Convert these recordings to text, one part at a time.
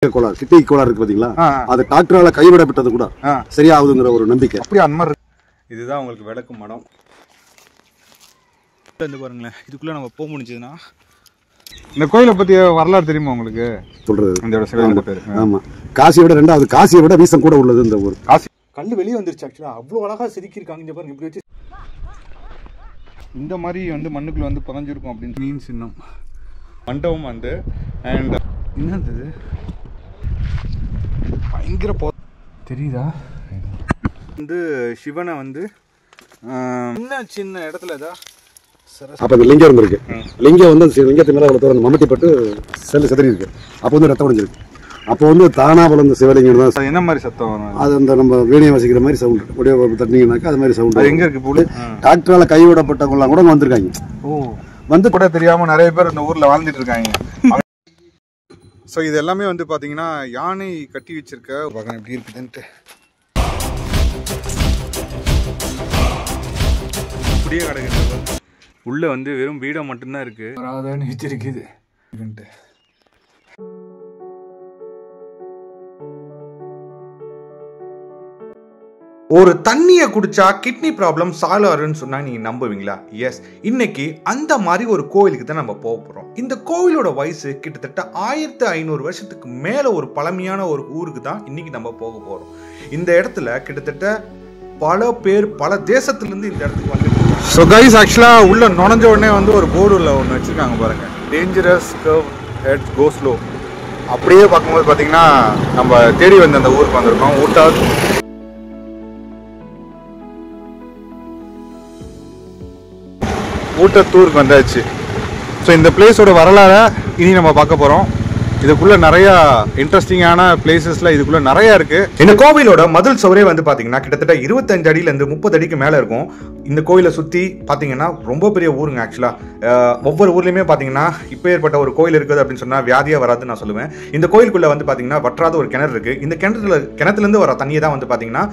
கோளாறு கிட்னி கோளாறு இருக்கு பாத்தீங்களா, அது டாக்டரால கைவிடப்பட்டது கூட சரியாகுதுங்கிற ஒரு நம்பிக்கை. அப்படி அந்த மாதிரி இதுதான் உங்களுக்கு விளக்கும் மடம். பாருங்களேன், இதுக்குள்ள நம்ம போக முடிஞ்சதுன்னா இந்த கோயிலை பத்தி வரலாறு தெரியுமா உங்களுக்கு? சொல்றது ஆமா, காசியை விட ரெண்டாவது, காசியை விட வீசம் கூட உள்ளது இந்த ஊர். காசி கல் வெளியே வந்துருச்சு. ஆக்சுவலா அவ்வளவு அழகா செதுக்கியிருக்காங்க. இங்க பாருங்க, இப்படி வச்சு இந்த மாதிரி வந்து மண்ணுக்குள்ள வந்து புதஞ்சிருக்கும் அப்படின்னு மீன் சின்னம் மண்டபம் வந்து. அண்ட் என்னது பயங்கர தெரியுதா வந்து சிவனை வந்து சின்ன இடத்துல தான். அப்ப இந்த லிங்கம் இருந்திருக்கு. லிங்கம் வந்து லிங்கத்து மேல அவ்வளவு தூரம் மம்முட்டிப்பட்டு செல்லு செதறி இருக்கு. அப்போ வந்து ரத்தம் உடைஞ்சிருக்கு. அப்போ வந்து தானா வளர்ந்த சிவலிங்கம் தான். என்ன மாதிரி சத்தம் வரும்? அது அந்த நம்ம வீணையை வாசிக்கிற மாதிரி சவுண்ட், ஒடியோ தட்டினீங்கன்னாக்கா அது மாதிரி சவுண்ட். எங்க இருக்கு? டாக்டரால கைவிடப்பட்டவங்களாம் கூட வந்திருக்காங்க. ஓ, வந்து கூட தெரியாம நிறைய பேர் இந்த ஊர்ல வாழ்ந்துட்டு இருக்காங்க. ஸோ இது எல்லாமே வந்து பார்த்தீங்கன்னா யானை கட்டி வச்சிருக்க பக்கம் எப்படி இருக்குதுன்ட்டு அப்படியே கிடக்குது. உள்ள வந்து வெறும் வீடை மட்டும்தான் இருக்கு. வராதன்னு வச்சிருக்குது. ஒரு தண்ணியை குடிச்சா கிட்னி ப்ராப்ளம் சால்வ் ஆகுன்னு சொன்னா நீங்க நம்புவீங்களா? எஸ், இன்னைக்கு அந்த மாதிரி ஒரு கோவிலுக்கு தான் நம்ம போக போறோம். இந்த கோவிலோட வயசு கிட்டத்தட்ட 1500 வருஷத்துக்கு மேல ஒரு பழமையான ஒரு ஊருக்கு தான் இன்னைக்கு நம்ம போக போறோம். இந்த இடத்துல கிட்டத்தட்ட பல பேர் பல தேசத்துல இருந்து இந்த இடத்துக்கு வந்து. ஸோ கைஸ், ஆக்சுவலா உள்ள நுழைஞ்ச உடனே வந்து ஒரு போர்டுல ஒன்று வச்சிருக்காங்க பாருங்க, dangerous curve ahead go slow. அப்படியே பார்க்கும்போது பார்த்தீங்கன்னா நம்ம தேடி வந்து அந்த ஊருக்கு வந்திருக்கோம். ஊட்டத்தூருக்கு வந்தாச்சு. ஸோ இந்த பிளேஸோட வரலாறை இனி நம்ம பார்க்க போகிறோம். இதுக்குள்ள நிறைய இன்ட்ரெஸ்டிங்கான பிளேசஸ்ல இதுக்குள்ள நிறைய இருக்கு. இந்த கோவிலோட மதில் சுவரே வந்து பாத்தீங்கன்னா கிட்டத்தட்ட 25 அடியில இருந்து 30 அடிக்கு மேல இருக்கும். இந்த கோயிலை சுத்தி பாத்தீங்கன்னா ரொம்ப பெரிய ஊருங்க. ஆக்சுவலா ஒவ்வொரு ஊர்லயுமே பாத்தீங்கன்னா இப்ப ஏற்பட்ட ஒரு கோயில் இருக்குது அப்படின்னு சொன்னா வியாதியா வராதுன்னு நான் சொல்லுவேன். இந்த கோயிலுக்குள்ள வந்து பாத்தீங்கன்னா வற்றாத ஒரு கிணறு இருக்கு. இந்த கிணத்துல இருந்து வர தண்ணியை தான் வந்து பாத்தீங்கன்னா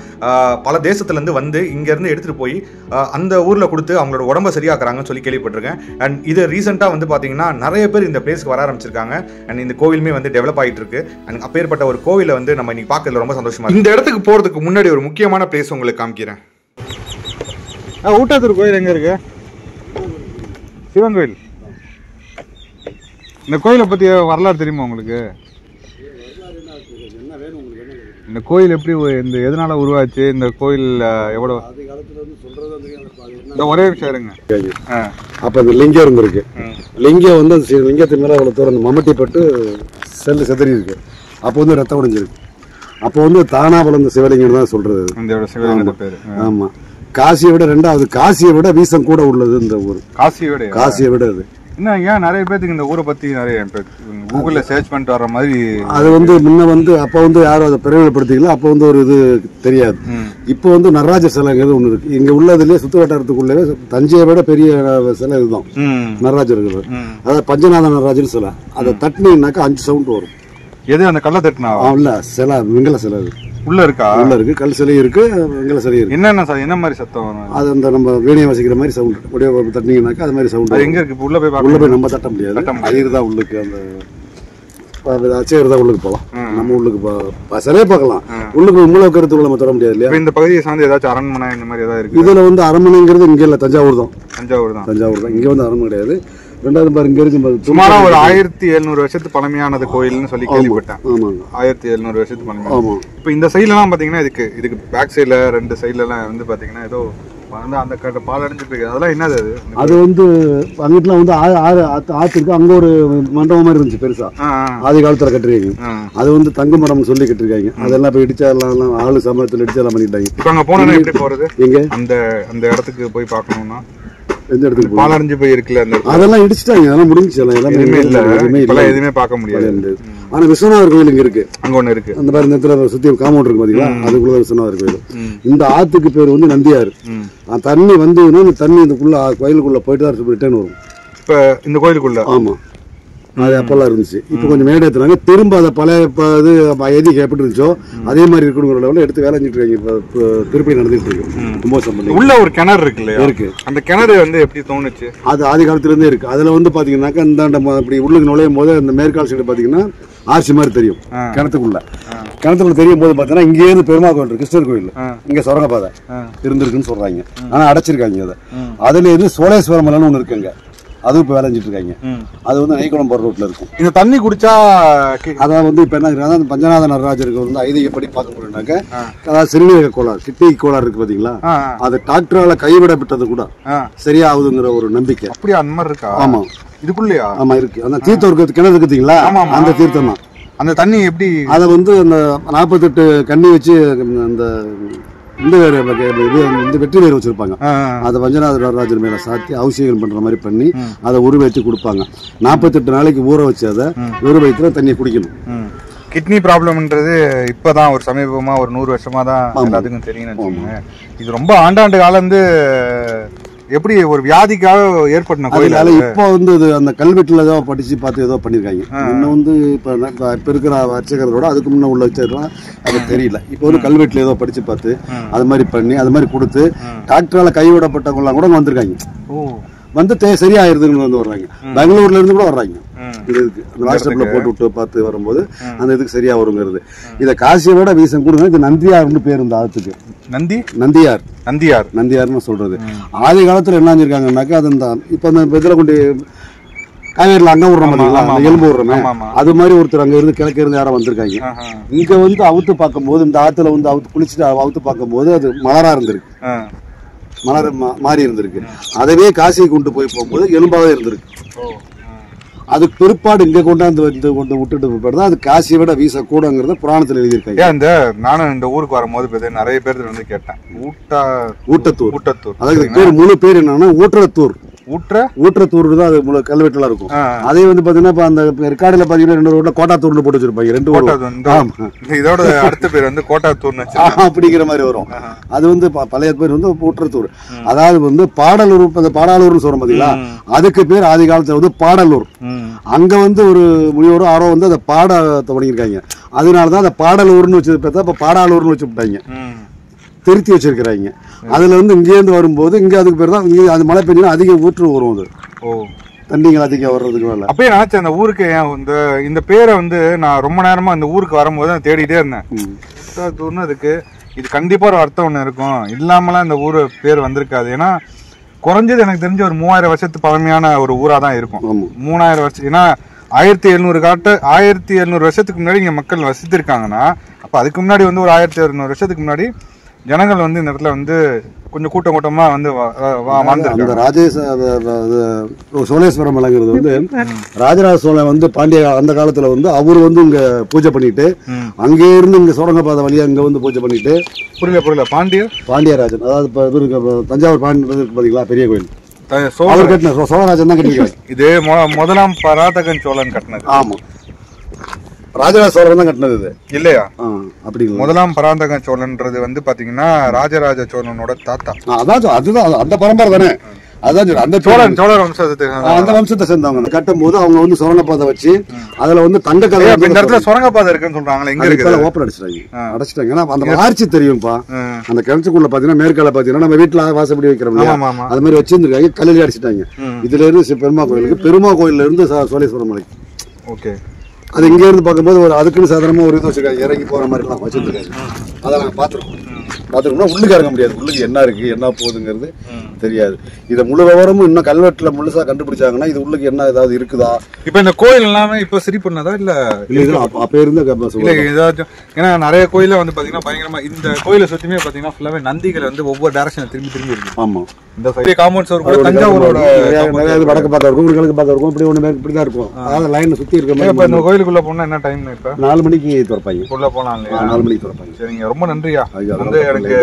பல தேசத்துல இருந்து வந்து இங்க இருந்து எடுத்துட்டு போய் அந்த ஊர்ல கொடுத்து அவங்களோட உடம்ப சரியாக்குறாங்கன்னு சொல்லி கேள்விப்பட்டிருக்கேன். அண்ட் இது ரீசெண்டா வந்து பாத்தீங்கன்னா நிறைய பேர் இந்த பிளேஸ்க்கு வர ஆரம்பிச்சிருக்காங்க. அண்ட் இந்த கோவில் வந்து டெவலப் ஆயிட்டு இருக்கு. அப்பேற்பட்ட ஒரு கோவிலை வந்து நம்ம இன்னைக்கு பார்க்கறதுல ரொம்ப சந்தோஷமா இருக்கு. இந்த இடத்துக்கு போறதுக்கு முன்னாடி ஒரு முக்கியமான பிளேஸ் உங்களுக்கு காமிக்கிறேன். ஊட்டாத்தூர் கோயில் எங்க இருக்கு? சிவன் கோயில். இந்த கோயிலை பத்தி வரலாறு தெரியுமா உங்களுக்கு? இந்த கோயில் எப்படி இந்த எதனால உருவாச்சு? இந்த கோயில் எவ்வளவு ஒரே விஷயம் இருங்க. அப்ப இந்த லிங்கம் இருந்திருக்கு. லிங்கம் வந்து லிங்கத்து மேல அவ்வளவு தூரம் மம்முட்டிப்பட்டு செல்லு செதறி இருக்கு. அப்போ வந்து ரத்தம் உடைஞ்சிருக்கு. அப்போ வந்து தானா வளர்ந்த சிவலிங்கம் தான் சொல்றது. ஆமா, காசியை விட ரெண்டாவது, காசியை விட வீசம் கூட உள்ளது இந்த ஊர். காசியை விட அது என்ன, ஏன் நிறைய பேருக்கு இந்த ஊரை பத்தி நிறைய கூகுள்ல சர்ச் பண்ணிட்டு வர்ற மாதிரி. அது வந்து முன்ன வந்து அப்ப வந்து யாரும் அதை பிரயோகப்படுத்திக்கல. அப்ப வந்து ஒரு இது தெரியாது. இப்போ வந்து நடராஜ சிலைங்கிறது ஒண்ணு இருக்கு. இங்க உள்ளதுலயே சுத்து வட்டாரத்துக்குள்ளே தஞ்சையை விட பெரிய சிலை இதுதான் நடராஜர் இருக்கிறது. அதாவது பஞ்சநாத நடராஜர் சிலை. அதை தட்டினீங்கன்னாக்கா 5 சவுண்ட் வரும். எது அந்த கல்ல தட்டினா? இல்ல, சிலை வெங்கல சிலை உள்ள இருக்கா? உள்ள இருக்கு. கல் சிலை இருக்கு, வெங்கல சிலை இருக்கு. என்ன மாதிரி சத்தம் வரும்? அது அந்த நம்ம வீணையை வாசிக்கிற மாதிரி சவுண்ட், ஒடியோ தட்டினீங்கன்னாக்கா அது மாதிரி சவுண்ட். எங்க இருக்கு? உள்ள போய் நம்ம தட்ட முடியாது. ஐயர் தான் உள்ளுக்கு, அந்த அச்சையர் தான் உள்ளுக்கு போகலாம். நம்ம உள்ளுக்கு சிலையை பார்க்கலாம். உள்ளுக்கு மூல கருத்துக்குள்ள நம்ம தர முடியாது இல்லையா? இந்த பகுதியை சார்ந்து ஏதாச்சும் அரண்மனை இந்த மாதிரி ஏதாவது இருக்கு? இதுல வந்து அரண்மனைங்கிறது இங்க இல்ல, தஞ்சாவூர் தான். தஞ்சாவூர் தான். இங்க வந்து அரண்மனை கிடையாது. ரெண்டாவது பாரு, இங்க இருக்கு சுமாரா ஒரு 1700 வருஷத்து பழமையானது கோயில்னு சொல்லி கேள்விப்பட்டேன். 1700 வருஷத்து பழமையான. இப்ப இந்த சைட்ல எல்லாம் பாத்தீங்கன்னா இதுக்கு பேக் சைட்ல 2 சைட்ல எல்லாம் வந்து பாத்தீங்கன்னா ஏதோ அந்த பால் அடைஞ்சிட்டு இருக்கு. அதெல்லாம் என்னது? அது வந்து அங்கிட்டுலாம் வந்து ஆத்து இருக்கு. அங்க ஒரு மண்டபம் மாதிரி இருந்துச்சு பெருசா, ஆதி காலத்துல கட்டிருக்காங்க. அது வந்து தங்க மரம்னு சொல்லி கட்டிருக்காங்க. அதெல்லாம் இப்ப இடிச்சா எல்லாம் ஆளு சமயத்துல இடிச்சு எல்லாம் பண்ணிட்டாங்க. இப்ப அங்க போனா எப்படி போறது? எங்க அந்த இடத்துக்கு போய் பாக்கணும்னா எந்த இடத்துக்கு? பாலடைஞ்சு போய் இருக்குல்ல, அதெல்லாம் இடிச்சுட்டாங்க. அதெல்லாம் முடிஞ்சு எதுவுமே பார்க்க முடியாது. ஆனா விஸ்வநாதர் கோயில் இங்க இருக்கு. அங்க ஒண்ணு இருக்கு. அந்த மாதிரி நேரத்துல சுத்தி காம்பவுண்ட் இருக்கு பாத்தீங்களா, அதுக்குள்ள விஸ்வநாதர் கோயில். இந்த ஆத்துக்கு பேர் வந்து நந்தியாறு. தண்ணி வந்து இந்த தண்ணி இதுக்குள்ள கோயிலுக்குள்ள போயிட்டு தான் ரிட்டர்ன் வரும். இப்ப இந்த கோயிலுக்குள்ள. ஆமா, அது அப்பெல்லாம் இருந்துச்சு. இப்போ கொஞ்சம் மேடை ஏற்றுனாங்க. திரும்ப அதை பழைய இது எது எப்படி இருந்துச்சோ அதே மாதிரி இருக்கணுங்கிற லெவலில் எடுத்து வேலை செஞ்சுட்டு இருக்காங்க. இப்போ திருப்பி நடந்துட்டு இருக்கு. கும்போசம் பண்ணி உள்ள ஒரு கிணறு இருக்கு இல்லையா? இருக்கு. அந்த கிணறு வந்து எப்படி தோணுச்சு? அது ஆதி காலத்துல இருந்தே இருக்கு. அதுல வந்து பாத்தீங்கன்னாக்கா இந்த இப்படி உள்ளுக்கு நுழையும் போது அந்த மேற்கால் சைடு பாத்தீங்கன்னா ஆர்ச்சி மாதிரி தெரியும் கிணத்துக்குள்ள தெரியும் போது பார்த்தீங்கன்னா இங்கே இருந்து பெருமா கோயில் இருக்கு, கிருஷ்ணர் கோயில் இங்க சுரங்கப்பாதை இருந்திருக்குன்னு சொல்றாங்க. ஆனா அடைச்சிருக்காங்க அதை. அதுல இருந்து சோழேஸ்வரம் மலைன்னு ஒண்ணு இருக்குங்க, அதுவும் இப்ப வேலை செஞ்சுட்டு இருக்காங்க. அது வந்து நெய்க்குளம் போற ரோட்ல இருக்கும். இந்த தண்ணி குடிச்சா அதான் வந்து இப்ப என்ன பஞ்சநாத நடராஜருக்கு வந்து ஐதீகப்படி பார்க்க போறேன்னாக்க, அதாவது சிறுநீரக கோளாறு, கிட்னி கோளாறு இருக்கு பாத்தீங்களா, அது டாக்டரால கைவிடப்பட்டது கூட சரியாகுதுங்கிற ஒரு நம்பிக்கை. அப்படியா? அந்த மாதிரி இருக்கா? ஆமா, இதுக்குள்ளயா? ஆமா இருக்கு. அந்த தீர்த்தம் இருக்கு, கிணறு இருக்குங்களா, அந்த தீர்த்தம் தான். அந்த தண்ணி எப்படி அதை வந்து அந்த 48 கண்ணி வச்சு அந்த இந்த வெற்றி வேறு வச்சிருப்பாங்க, அதை பஞ்சநாத நடராஜர் மேல சாத்தி அபிஷேகம் பண்ற மாதிரி பண்ணி அதை உருவச்சு கொடுப்பாங்க. 48 நாளைக்கு ஊற வச்சு அதை உருவத்துல தண்ணியை குடிக்கணும். கிட்னி ப்ராப்ளம்ன்றது இப்பதான் ஒரு சமீபமா ஒரு 100 வருஷமா தான் எல்லாத்துக்கும் தெரியும். இது ரொம்ப ஆண்டாண்டு காலம் வந்து எப்படி ஒரு வியாதிக்காக ஏற்பட்ட கோயில். இப்போ வந்து அந்த கல்வெட்டுல ஏதோ படிச்சு பார்த்து ஏதோ பண்ணிருக்காங்க. இன்னும் வந்து இப்ப இருக்கிற அர்ச்சகரோட அதுக்கு முன்ன உள்ள வச்சதுலாம் அது தெரியல. இப்போ வந்து கல்வெட்டுல ஏதோ படிச்சு பார்த்து அது மாதிரி பண்ணி அது மாதிரி கொடுத்து டாக்டரால கைவிடப்பட்டவங்களாம் கூட வந்துருக்காங்க. வந்து சரியாயிருதுன்னு வந்து வர்றாங்க. பெங்களூர்ல இருந்து கூட வர்றாங்க. இதுக்கு அந்த வாட்ஸ்அப்ல போட்டு விட்டு பார்த்து வரும்போது அந்த இதுக்கு சரியா வருங்கிறது. இதை காசியோட வீசம் கொடுங்க. இது நந்தியார்னு பேர் இந்த ஆத்துக்கு. நந்தியார் நந்தியார்னு சொல்றது. ஆதி காலத்துல என்ன செஞ்சிருக்காங்கன்னாக்கா, அது இப்ப அந்த இதுல கொண்டு காவேரியில அங்க விடுறோம் பாத்தீங்களா, எலும்பு விடுறோமே, அது மாதிரி ஒருத்தர் அங்க இருந்து கிழக்கு இருந்து யாரும் வந்திருக்காங்க. இங்க வந்து அவுத்து பார்க்கும் போது, இந்த ஆத்துல வந்து அவுத்து குளிச்சுட்டு அவுத்து பார்க்கும் போது அது மலரா இருந்திருக்கு, மலர் மாறி இருந்திருக்கு. அதவே காசியை கொண்டு போய் போகும்போது எலும்பாவே இருந்திருக்கு. அதுக்கு பிற்பாடு இங்க கொண்டாந்து விட்டுட்டு பிற்பாடு தான் அது காசியை விட வீச கூடங்கிறத புராணத்துல எழுதியிருக்காங்க. இந்த நானும் இந்த ஊருக்கு வரும்போது நிறைய பேர் வந்து கேட்டேன், ஊட்டத்தூர். அதாவது பேர் முழு பேர் என்னன்னா ஊற்றத்தூர். ஊற்றத்தூர் தான் அது கல்வெட்டுலாம் இருக்கும். அதே வந்து பாத்தீங்கன்னா இப்ப அந்த ரெக்கார்டுல பாத்தீங்கன்னா 2 ரோட்ல கோட்டாத்தூர்னு போட்டு வச்சிருப்பாங்க. 2 இதோட அடுத்த பேர் வந்து கோட்டாத்தூர் அப்படிங்கிற மாதிரி வரும். அது வந்து பழைய பேர் வந்து ஊற்றத்தூர். அதாவது வந்து பாடலூர், பாடாலூர்னு சொல்றோம் பாத்தீங்களா, அதுக்கு பேர் ஆதி காலத்துல வந்து பாடலூர். அங்க வந்து ஒரு முனிவரும் ஆரோ வந்து அதை பாட தொடங்கியிருக்காங்க. அதனாலதான் அந்த பாடலூர்னு வச்சு பார்த்தா இப்ப பாடாலூர்னு வச்சு விட்டாங்க, திருத்தி வச்சிருக்கிறாங்க. அதுல வந்து இங்கேருந்து வரும்போது இங்க அதுக்கு பேர் தான், இங்க அது மழை பெஞ்சா அதிக ஊற்று வரும். அது தண்ணிகள் அதிகம் வர்றதுக்கு மேல அப்பயே நினைச்சேன் அந்த ஊருக்கு இந்த பேரை வந்து நான் ரொம்ப நேரமா அந்த ஊருக்கு வரும்போது தேடிட்டே இருந்தேன். அதுக்கு இது கண்டிப்பா ஒரு அர்த்தம் ஒண்ணு இருக்கும், இல்லாமலாம் இந்த ஊரு பேர் வந்திருக்காது. ஏன்னா குறைஞ்சது எனக்கு தெரிஞ்ச ஒரு 3000 வருஷத்துக்கு பழமையான ஒரு ஊரா தான் இருக்கும். 3000 வருஷம், ஏன்னா 1700 வருஷத்துக்கு முன்னாடி இங்க மக்கள் வசித்திருக்காங்கன்னா, அப்ப அதுக்கு முன்னாடி வந்து ஒரு 1200 வருஷத்துக்கு முன்னாடி ஜனங்கள் வந்து இந்த இடத்துல வந்து கொஞ்சம் கூட்டமா வந்து சோழேஸ்வரம் மலைங்கிறது வந்து ராஜராஜ சோழன் வந்து பாண்டிய அந்த காலத்துல வந்து அவரு வந்து இங்க பூஜை பண்ணிட்டு அங்கே இருந்து இங்க சுரங்கப்பாதை வழியா இங்க வந்து பூஜை பண்ணிட்டு. புரியல பாண்டியராஜன், அதாவது தஞ்சாவூர் பாண்டியன் பாத்தீங்களா, பெரிய கோயில் அவர் கட்டின சோழராஜன் தான் கட்டிருக்காரு. இது முதலாம் பராந்தகன் சோழன் கட்டினது. ஆமா, ராஜராஜ சோழன் தான் கட்டினது இது இல்லையா? அப்படி முதலாம் பராந்தக சோழன்றது வந்து பாத்தீங்கன்னா ராஜராஜ சோழனோட தாத்தா. அதுதான் அந்த பரம்பரை தானே. அதான் அந்த சோழர் வம்சத்தை சேர்ந்தவங்க கட்டும் போது அவங்க வந்து சுரங்கப்பாதை வச்சு அதுல வந்து தங்க கதை இந்த இடத்துல சுரங்கப்பாதை இருக்குன்னு சொல்றாங்களே, எங்க இருக்கு? ஓப்பன் அடிச்சிட்டாங்க. ஏன்னா அந்த ஆர்ச்சி தெரியும்பா, அந்த கிணத்துக்குள்ள பாத்தீங்கன்னா மேற்கால பாத்தீங்கன்னா நம்ம வீட்டுல வாசப்படி வைக்கிறோம், அது மாதிரி வச்சிருந்திருக்காங்க. கல்லில் அடிச்சிட்டாங்க. இதுல இருந்து பெருமா கோயிலுக்கு, பெருமா கோயில்ல இருந்து சோழேஸ்வரம் மலைக்கு. ஓகே, அது இங்க இருந்து பார்க்கும்போது ஒரு அதுக்குன்னு சாதாரணமா ஒரு இது வச்சிருக்காங்க, இறங்கி போற மாதிரி எல்லாம் வச்சிருக்காங்க. அதை நாங்க பாத்துருக்கோம்னா உள்ளுக்கு இறங்க முடியாது, உள்ளுக்கு என்ன இருக்கு என்ன போகுதுங்கிறது தெரியாது. இதை முழு விவரமும் இன்னும் கல்வெட்டுல முழுசா கண்டுபிடிச்சாங்கன்னா இது உள்ளுக்கு என்ன ஏதாவது இருக்குதா. இப்ப இந்த கோயில் எல்லாமே இப்ப சரி பண்ணதா இல்ல அப்ப இருந்த ஏதாச்சும்? ஏன்னா நிறைய கோயில வந்து பாத்தீங்கன்னா பயங்கரமா இந்த கோயிலை சுத்தியுமே பாத்தீங்கன்னா ஃபுல்லாவே நந்திகள் வந்து ஒவ்வொரு டைரக்ஷன் திரும்பி இருக்கு. ஆமா, இந்த காம்பவுண்ட் சோர் கூட தஞ்சாவூரோட வடக்கு பார்க்க இருக்கும், கிழக்கு பார்க்க இருக்கும், இப்படி ஒண்ணு இப்படிதான் இருக்கும். அதாவது லைன் சுத்தி இருக்க மாதிரி. இப்ப இந்த கோயிலுக்குள்ள போனா என்ன டைம்? இப்ப 4 மணிக்கு திறப்பாங்க. உள்ள போலாம் இல்லையா? 4 மணிக்கு திறப்பாங்க. சரிங்க, ரொம்ப நன்றியா. வந்து எனக்கு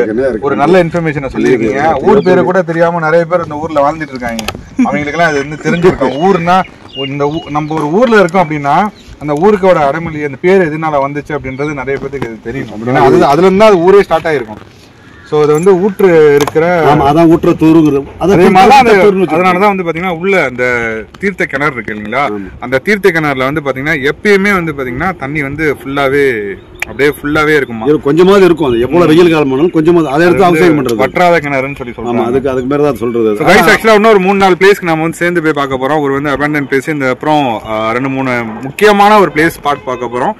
ஒரு நல்ல இன்ஃபர்மேஷனை சொல்லியிருக்கீங்க. ஊர் பேரை கூட தெரியாம நிறைய பேர் இந்த ஊர்ல வாழ்ந்துட்டு இருக்காங்க. அவங்களுக்கு எல்லாம் அது வந்து தெரிஞ்சிருக்கும். ஊர்னா இந்த நம்ம ஒரு ஊர்ல இருக்கோம் அப்படின்னா அந்த ஊருக்கோட அடைமொழி அந்த பேர் எதனால வந்துச்சு அப்படின்றது நிறைய பேருக்கு தெரியும். அப்படின்னா அதுல இருந்தா அது ஊரே ஸ்டார்ட் ஆயிருக்கும். சோ அது வந்து ஊற்று இருக்கிற அதனாலதான் வந்து பாத்தீங்கன்னா உள்ள அந்த தீர்த்த கிணறு இருக்கு இல்லைங்களா, அந்த தீர்த்த கிணறுல வந்து பாத்தீங்கன்னா எப்பயுமே வந்து பாத்தீங்கன்னா தண்ணி வந்து ஃபுல்லாவே அப்படியே ஃபுல்லாவே இருக்குமா? கொஞ்சமாவது இருக்கும். அது எவ்வளவு வெயில் காலம் ஆனாலும் கொஞ்சமாவது அதை எடுத்து அவசியம் பண்றது. வற்றாத கிணறுன்னு சொல்லி சொல்றாங்க. அதுக்கு மேல தான் சொல்றது. கைஸ் ஆக்சுவலா இன்னொரு 3-4 பிளேஸ்க்கு நம்ம வந்து சேர்ந்து போய் பார்க்க போறோம். ஒரு வந்து அபேண்டன் பிளேஸ், இந்த அப்புறம் 2-3 முக்கியமான ஒரு பிளேஸ் ஸ்பாட் பார்க்க போறோம்.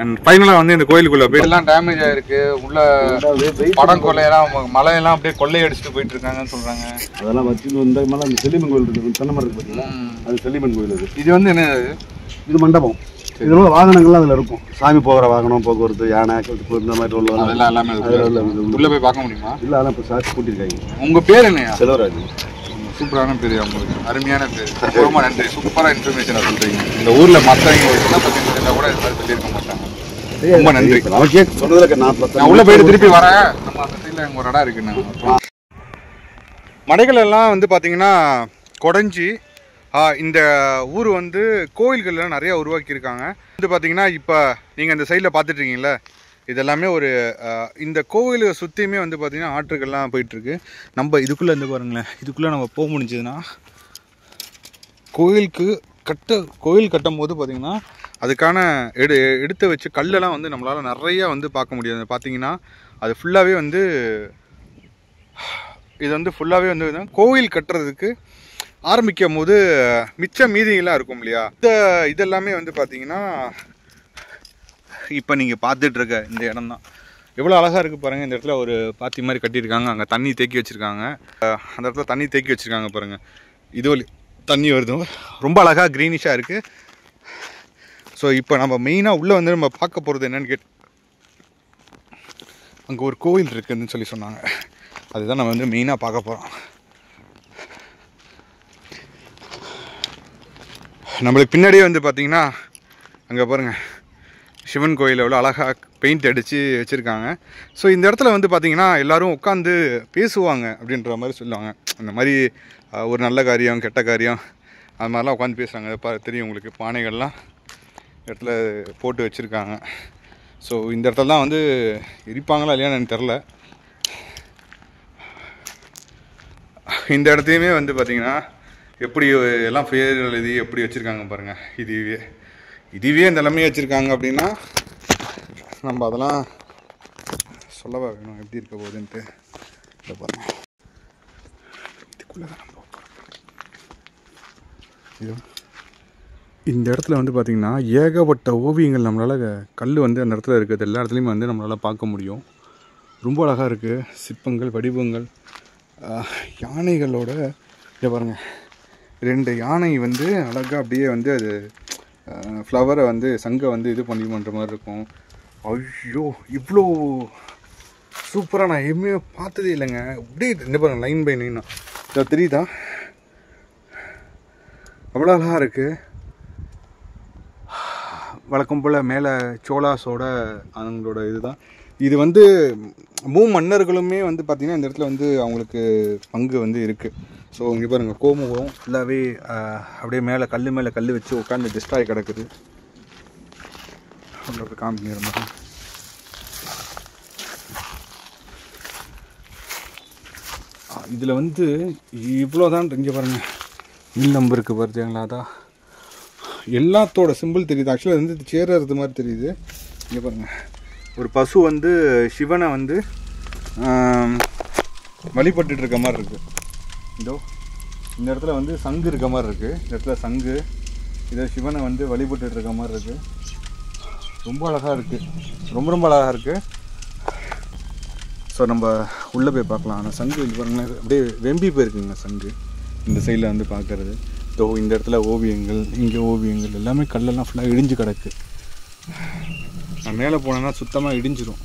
அண்ட் ஃபைனலா வந்து இந்த கோயிலுக்குள்ள போய் எல்லாம் டேமேஜ் ஆயிருக்கு. உள்ள படம் கொள்ளையெல்லாம் மலையெல்லாம் அப்படியே கொள்ளையடிச்சுட்டு போயிட்டு இருக்காங்கன்னு சொல்றாங்க. அதெல்லாம் வச்சு இந்த மலை அந்த செல்லிமன் கோயில் இருக்கு, தென்னை மரம் இருக்கு பார்த்தீங்களா, அது செல்லிமன் கோயில். இது வந்து என்ன, இது மண்டபம். இதனால வாகனங்கள்லாம் அதில் இருக்கும். சாமி போகிற வாகனம், போக்குவரத்து, யானை, இந்த மாதிரி எல்லாமே உள்ள போய் பார்க்க முடியுமா? இல்லை, அதெல்லாம் இப்போ சாட்சி கூட்டியிருக்காங்க. உங்க பேர் என்னையா? செல்வராஜ். சூப்பரான பேர், அவங்களுக்கு அருமையான பேர். ரொம்ப நன்றி, சூப்பராக இன்ஃபர்மேஷன் சொல்றீங்க. இந்த ஊர்ல மற்றவங்க என்ன பற்றி கூட இது மாதிரி சொல்லியிருக்க மாட்டாங்க. ரொம்ப நன்றி. நமக்கே சொன்னதுல நான் உள்ள போயிட்டு திருப்பி வரேன். நம்ம அந்த சைடில் எங்கள் ஒரு இடம் இருக்குண்ணா. மடைகள் எல்லாம் வந்து பார்த்தீங்கன்னா குறைஞ்சி இந்த ஊர் வந்து கோயில்கள்லாம் நிறையா உருவாக்கியிருக்காங்க. வந்து பார்த்தீங்கன்னா இப்போ நீங்கள் இந்த சைடில் பார்த்துட்ருக்கீங்களே, இதெல்லாமே ஒரு இந்த கோவிலை சுற்றியுமே வந்து பார்த்திங்கன்னா ஆற்றுகள்லாம் போயிட்டுருக்கு. நம்ம இதுக்குள்ளே இருந்து பாருங்களேன், இதுக்குள்ளே நம்ம போக முடிஞ்சதுன்னா கோயில் கட்டும் போது பார்த்திங்கன்னா அதுக்கான எடுத்து வச்சு கல்லெல்லாம் வந்து நம்மளால் நிறையா வந்து பார்க்க முடியாது. பார்த்திங்கன்னா அது ஃபுல்லாகவே வந்து இது வந்து ஃபுல்லாகவே வந்து கோயில் கட்டுறதுக்கு ஆரம்பிக்கும் போது மிச்ச மீதியெல்லாம் இருக்கும் இல்லையா, இதெல்லாமே வந்து பார்த்திங்கன்னா இப்போ நீங்கள் பார்த்துட்ருக்க இந்த இடம் தான். எவ்வளோ அழகாக இருக்குது பாருங்கள். இந்த இடத்துல ஒரு பாத்தி மாதிரி கட்டியிருக்காங்க. அங்கே தண்ணி தேக்கி வச்சுருக்காங்க. அந்த இடத்துல தண்ணி தேக்கி வச்சுருக்காங்க பாருங்கள். இது தண்ணி வருது, ரொம்ப அழகாக க்ரீனிஷாக இருக்குது. ஸோ இப்போ நம்ம மெயினாக உள்ளே வந்து நம்ம பார்க்க போகிறது என்னென்னு அங்கே ஒரு கோவில் இருக்குதுன்னு சொல்லி சொன்னாங்க. அதுதான் நம்ம வந்து மெயினாக பார்க்க போகிறோம். நம்மளுக்கு பின்னாடியே வந்து பார்த்திங்கன்னா அங்கே பாருங்கள், சிவன் கோயில் எவ்வளோ அழகாக பெயிண்ட் அடித்து வச்சுருக்காங்க. ஸோ இந்த இடத்துல வந்து பார்த்திங்கன்னா எல்லோரும் உட்காந்து பேசுவாங்க அப்படின்ற மாதிரி சொல்லுவாங்க. அந்த மாதிரி ஒரு நல்ல காரியம், கெட்ட காரியம், அது மாதிரிலாம் உட்காந்து பேசுகிறாங்க. தெரியும் உங்களுக்கு, பானைகள்லாம் இடத்துல போட்டு வச்சுருக்காங்க. ஸோ இந்த இடத்துல தான் வந்து இருப்பாங்களா இல்லையான்னு எனக்கு தெரில. இந்த இடத்தையுமே வந்து பார்த்திங்கன்னா எப்படி எல்லாம் பேர் எழுதி எப்படி வச்சுருக்காங்க பாருங்கள். இதுவே இந்த எல்லாமே வச்சுருக்காங்க அப்படின்னா நம்ம அதெல்லாம் சொல்லவா வேணும், எப்படி இருக்க போகுதுன்ட்டு. இதை பாருங்கள், இதுக்குள்ளே தான் நம்ம இந்த இடத்துல வந்து பார்த்திங்கன்னா ஏகப்பட்ட ஓவியங்கள் நம்மளால் கல் வந்து அந்த இடத்துல இருக்கிறது எல்லா இடத்துலையுமே வந்து நம்மளால் பார்க்க முடியும். ரொம்ப அழகாக இருக்குது. சிற்பங்கள், வடிவங்கள், யானைகளோட இதை பாருங்கள், 2 யானை வந்து அழகாக அப்படியே வந்து அது ஃப்ளவரை வந்து சங்கை வந்து இது பண்ணி பண்ணுற மாதிரி இருக்கும். ஐயோ, இவ்வளோ சூப்பராக நான் எதுவுமே பார்த்ததே இல்லைங்க. அப்படியே என்ன பாருங்கள், லைன் பை லைனா இதை தெரியுதா, அவ்வளோ அழகாக இருக்குது. வழக்கம் போல் மேலே சோலாஸோட அவங்களோட இதுதான் இது. வந்து மன்னர்களுமே வந்து பார்த்திங்கன்னா இந்த இடத்துல வந்து அவங்களுக்கு பங்கு வந்து இருக்குது. ஸோ இங்கே பாருங்கள், கோமுகம் ஃபுல்லாகவே அப்படியே மேலே கல் வச்சு உட்காந்து டிஸ்ட்ராய் கிடக்குது. அப்படி காமிக்கிற மாதிரி இதில் வந்து இவ்வளோதான். இங்கே பாருங்கள், மில் நம்பர் இருக்குது பாருங்களா, அதான் எல்லாத்தோட சிம்பிள் தெரியுது. ஆக்சுவலாக அது வந்து சேருறது மாதிரி தெரியுது. இங்கே பாருங்கள், ஒரு பசு வந்து சிவனை வந்து வழிபட்டு இருக்க மாதிரி இருக்குது. இதோ இந்த இடத்துல வந்து சங்கு இருக்க மாதிரி இருக்குது. இந்த இடத்துல சங்கு, இதை சிவனை வந்து வழிபட்டு இருக்க மாதிரி இருக்குது. ரொம்ப அழகாக இருக்குது, ரொம்ப அழகாக இருக்குது. ஸோ நம்ம உள்ளே போய் பார்க்கலாம். ஆனால் சங்கு இது பாருங்களேன், அப்படியே வெம்பி போயிருக்குங்க சங்கு. இந்த சைடில் வந்து பார்க்குறது. ஸோ இந்த இடத்துல ஓவியங்கள், இங்கே ஓவியங்கள் எல்லாமே கல்லெல்லாம் ஃபுல்லாக இடிஞ்சு கிடக்கு. நான் மேலே போனேன்னா சுத்தமாக இடிஞ்சிடும்.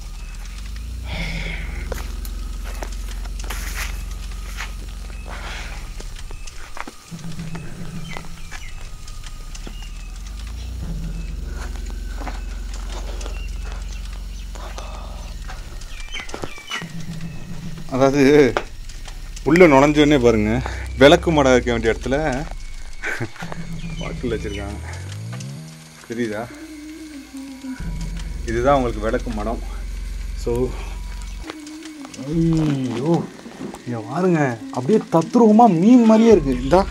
அதாவது உள்ளே நுழைஞ்சோடனே பாருங்கள், விளக்கு மடம் வைக்க வேண்டிய இடத்துல பாட்டில் வச்சுருக்காங்க. தெரியுதா, இதுதான் உங்களுக்கு விளக்கு மடம். ஸோ ஐயோ இங்கே பாருங்க, அப்படியே தத்ரூபமாக மீன் மாதிரியே இருக்குது. இந்தா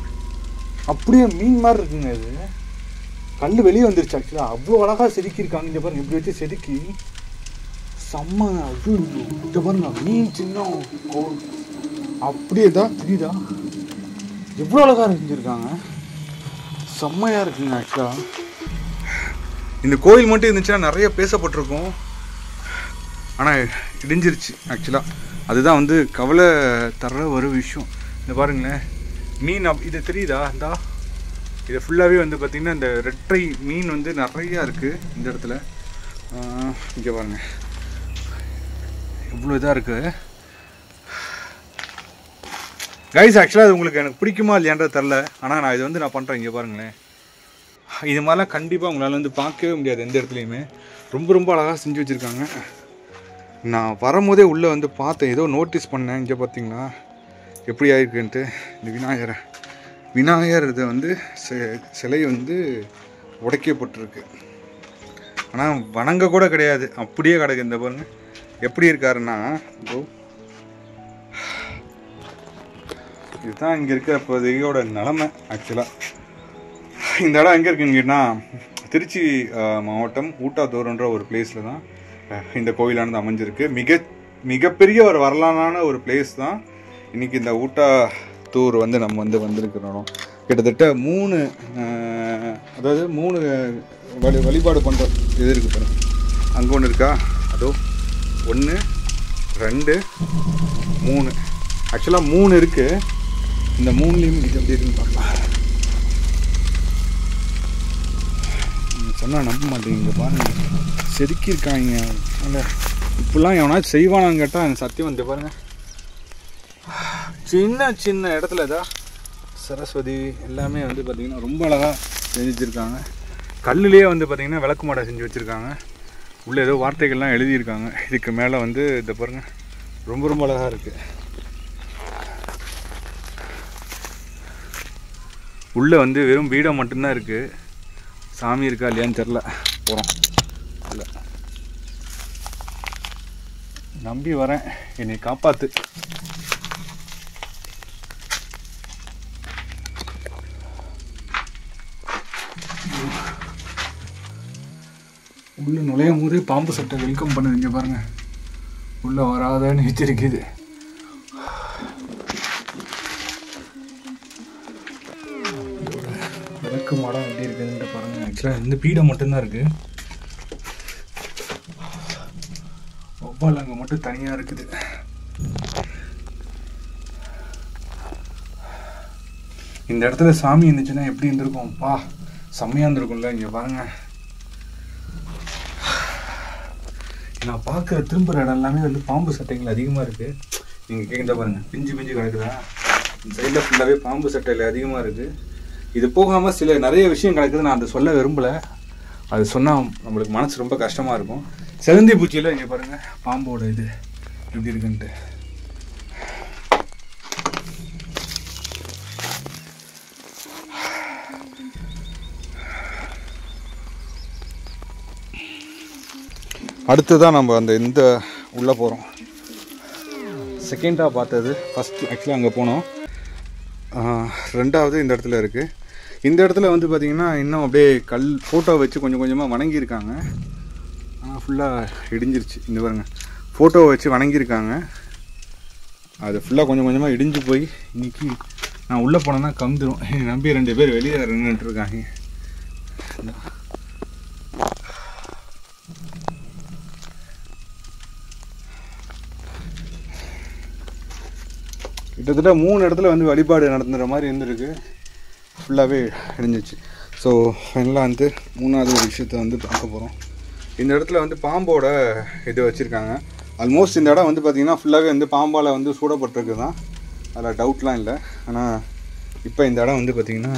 அப்படியே மீன் மாதிரி இருக்குங்க. இது கல் வெளியே வந்துருச்சு. ஆக்சுவலாக அவ்வளோ அழகாக செதுக்கியிருக்காங்க. இங்கே பாருங்க, இப்படி வச்சு செதுக்கி செம்ம. இது பாருங்க மீன் சின்னம் அப்படியே தான் தெரியுதா, எவ்வளோ அழகாக செஞ்சுருக்காங்க. செம்மையாக இருக்குங்க. ஆக்சுவலாக இந்த கோயில் மட்டும் இருந்துச்சுன்னா நிறைய பேசப்பட்டிருக்கும். ஆனால் இடிஞ்சிருச்சு ஆக்சுவலாக. அதுதான் வந்து கவலை தர ஒரு விஷயம். இந்த பாருங்களேன் மீன் இது தெரியுதா, இந்தா இதை ஃபுல்லாகவே வந்து பார்த்திங்கன்னா இந்த ரெட்டை மீன் வந்து நிறையா இருக்குது இந்த இடத்துல. இங்கே பாருங்கள் எவ்வளோ இதாக இருக்குது கைஸ். ஆக்சுவலாக அது உங்களுக்கு எனக்கு பிடிக்குமா இல்லையான்றது தெரில. ஆனால் நான் இது வந்து நான் பண்ணுறேன். இங்கே பாருங்களேன், இது மாதிரிலாம் கண்டிப்பாக உங்களால் வந்து பார்க்கவே முடியாது எந்த இடத்துலையுமே. ரொம்ப ரொம்ப அழகாக செஞ்சு வச்சுருக்காங்க. நான் வரும்போதே உள்ளே வந்து பார்த்தேன், ஏதோ நோட்டீஸ் பண்ணேன். இங்கே பார்த்தீங்களா எப்படி ஆயிருக்குன்ட்டு. இந்த விநாயகர் இதை வந்து சிலை வந்து உடைக்கப்பட்டிருக்கு. ஆனால் வணங்க கூட கிடையாது, அப்படியே கிடக்கு. இந்த பாருங்க எப்படி இருக்காருன்னா, இதுதான் இங்கே இருக்கிற இப்போதையோட நிலமை. ஆக்சுவலாக இந்த இடம் எங்கே இருக்குங்கன்னா திருச்சி மாவட்டம் ஊட்டாத்தூர்ன்ற ஒரு பிளேஸில் தான் இந்த கோயிலானது அமைஞ்சிருக்கு. மிகப்பெரிய ஒரு வரலாறான ஒரு பிளேஸ் தான் இன்றைக்கி இந்த ஊட்டாத்தூர் வந்து நம்ம வந்து வந்திருக்கிறோம். கிட்டத்தட்ட 3 வழிபாடு பண்ணுற இது இருக்குது பாருங்க. அங்கே ஒன்று இருக்கா, அதோ 1 2 3. ஆக்சுவலாக 3 இருக்குது. இந்த 3லேயும் இது எப்படி இருக்குன்னு பார்க்கலாம். சொன்னால் நம்ப மாட்டேங்க, பாருங்கள் செதுக்கியிருக்காங்க. இல்லை இப்படிலாம் எவனாச்சும் செய்வானான்னு கேட்டால் எனக்கு சத்தியம் வந்து பாருங்கள். சின்ன சின்ன இடத்துல தான் சரஸ்வதி எல்லாமே வந்து பார்த்திங்கன்னா ரொம்ப அழகாக செஞ்சு வச்சுருக்காங்க. கல்லுலேயே வந்து பார்த்திங்கன்னா விளக்கு மாடை செஞ்சு வச்சுருக்காங்க. உள்ளே ஏதோ வார்த்தைகள்லாம் எழுதியிருக்காங்க. இதுக்கு மேலே வந்து இதை பாருங்கள் ரொம்ப ரொம்ப அழகாக இருக்குது. உள்ளே வந்து வெறும் வீடை மட்டும்தான் இருக்குது. சாமி இருக்கா இல்லையான்னு தெரில. போகிறோம். இல்லை நம்பி வரேன், என்னை காப்பாற்று. உள்ளே நுழையும் போதே பாம்பு சட்டை வெல்கம் பண்ணுது. இங்கே பாருங்கள், உள்ளே வராதன்னு எச்சரிக்குது. விளக்கு மாடம் எப்படி இருக்குதுன்ட்டு பாருங்கள். ஆக்சுவலாக இந்த பீடம் மட்டும்தான் இருக்குது. ஒவ்வால் அங்கே மட்டும் தனியாக இருக்குது. இந்த இடத்துல சாமி இருந்துச்சுன்னா எப்படி இருந்திருக்கும், செம்மையாக இருந்திருக்கும்ல. இங்கே பாருங்கள், நான் பார்க்குற திரும்புகிற இடம் எல்லாமே வந்து பாம்பு சட்டைகள் அதிகமாக இருக்குது. நீங்கள் கேட்குறத பாருங்கள், பிஞ்சு கிடக்குதா. இந்த சைடில் ஃபுல்லாகவே பாம்பு சட்டைகள் அதிகமாக இருக்குது. இது போகாமல் சில நிறைய விஷயம் கிடக்குது. நான் அதை சொல்ல விரும்பலை. அது சொன்னால் நம்மளுக்கு மனசு ரொம்ப கஷ்டமாக இருக்கும். செவந்தி பூச்சியில் இங்கே பாருங்கள் பாம்போட இது எப்படி இருக்குன்ட்டு. அடுத்ததான் நம்ம இந்த உள்ளே போகிறோம். செகண்டாக பார்த்தது ஃபஸ்ட்டு ஆக்சுவலாக அங்கே போனோம். 2வது இந்த இடத்துல இருக்குது. இந்த இடத்துல வந்து பார்த்திங்கன்னா இன்னும் அப்படியே ஃபோட்டோ வச்சு கொஞ்சம் கொஞ்சமாக வணங்கியிருக்காங்க. ஆனால் ஃபுல்லாக இடிஞ்சிருச்சு. இந்த பாருங்கள், ஃபோட்டோவை வச்சு வணங்கியிருக்காங்க. அது ஃபுல்லாக கொஞ்சம் கொஞ்சமாக இடிஞ்சு போய் இன்றைக்கி நான் உள்ளே போனேன்னா கந்துடும். நம்பி 2 பேர் வெளியே நின்றுட்டுருக்காங்க. கிட்டத்தட்ட 3 இடத்துல வந்து வழிபாடு நடத்துகிற மாதிரி இருந்திருக்கு. ஃபுல்லாகவே இடிஞ்சிச்சு. ஸோ ஃபைனலாக வந்து 3வது ஒரு விஷயத்தை வந்து பார்க்க போகிறோம். இந்த இடத்துல வந்து பாம்போட இது வச்சுருக்காங்க. ஆல்மோஸ்ட் இந்த இடம் வந்து பார்த்திங்கன்னா ஃபுல்லாகவே வந்து பாம்பால் வந்து சூடப்பட்டிருக்கு தான், அதில் டவுட்லாம் இல்லை. ஆனால் இப்போ இந்த இடம் வந்து பார்த்திங்கன்னா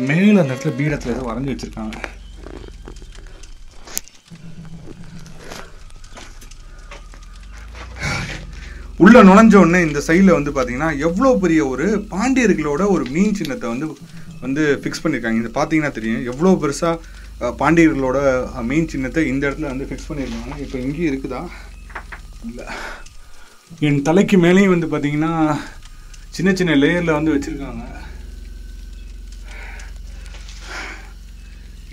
மேலே அந்த இடத்துல பீடத்தில் ஏதோ வரைஞ்சி வச்சுருக்காங்க. உள்ள நுழைஞ்ச உடனே இந்த சைடில் வந்து பார்த்தீங்கன்னா எவ்வளோ பெரிய ஒரு பாண்டியர்களோட ஒரு மீன் சின்னத்தை வந்து ஃபிக்ஸ் பண்ணியிருக்காங்க. இது பார்த்தீங்கன்னா தெரியும் எவ்வளோ பெருசாக பாண்டியர்களோட மீன் சின்னத்தை இந்த இடத்துல வந்து ஃபிக்ஸ் பண்ணியிருக்காங்க. இப்போ இங்கேயும் இருக்குதா இல்லை, என் தலைக்கு மேலேயும் வந்து பார்த்தீங்கன்னா சின்ன சின்ன லேயரில் வந்து வச்சுருக்காங்க.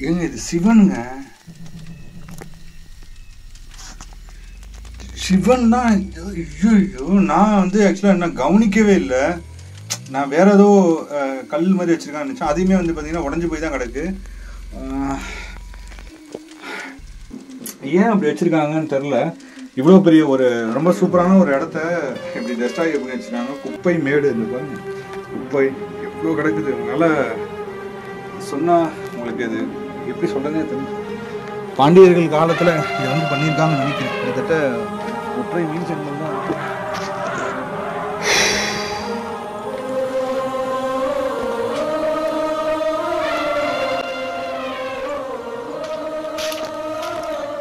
ஏங்க இது சிவனுங்க, சிவன் தான். ஐயோ, நான் வந்து ஆக்சுவலாக என்ன கவனிக்கவே இல்லை. நான் வேற ஏதோ கல் மாதிரி வச்சிருக்கான்னு நினச்சேன். அதையுமே வந்து பார்த்தீங்கன்னா உடஞ்சி போய் தான் கிடக்கு. ஏன் அப்படி வச்சிருக்காங்கன்னு தெரில. இவ்வளோ பெரிய ஒரு ரொம்ப சூப்பரான ஒரு இடத்த இப்படி டெஸ்டாகி பண்ணி வச்சுருக்காங்க. குப்பை மேடு இந்த பாருங்க, குப்பை எவ்வளோ கிடக்குது. அதனால் சொன்னால் உங்களுக்கு இது எப்படி சொல்கிறதே தெரியும். பாண்டியர்கள் காலத்தில் இதை வந்து பண்ணியிருக்காங்கன்னு நினைக்கிறேன். கிட்டத்தட்ட ஒற்றை மீன் செங்கல் தான்.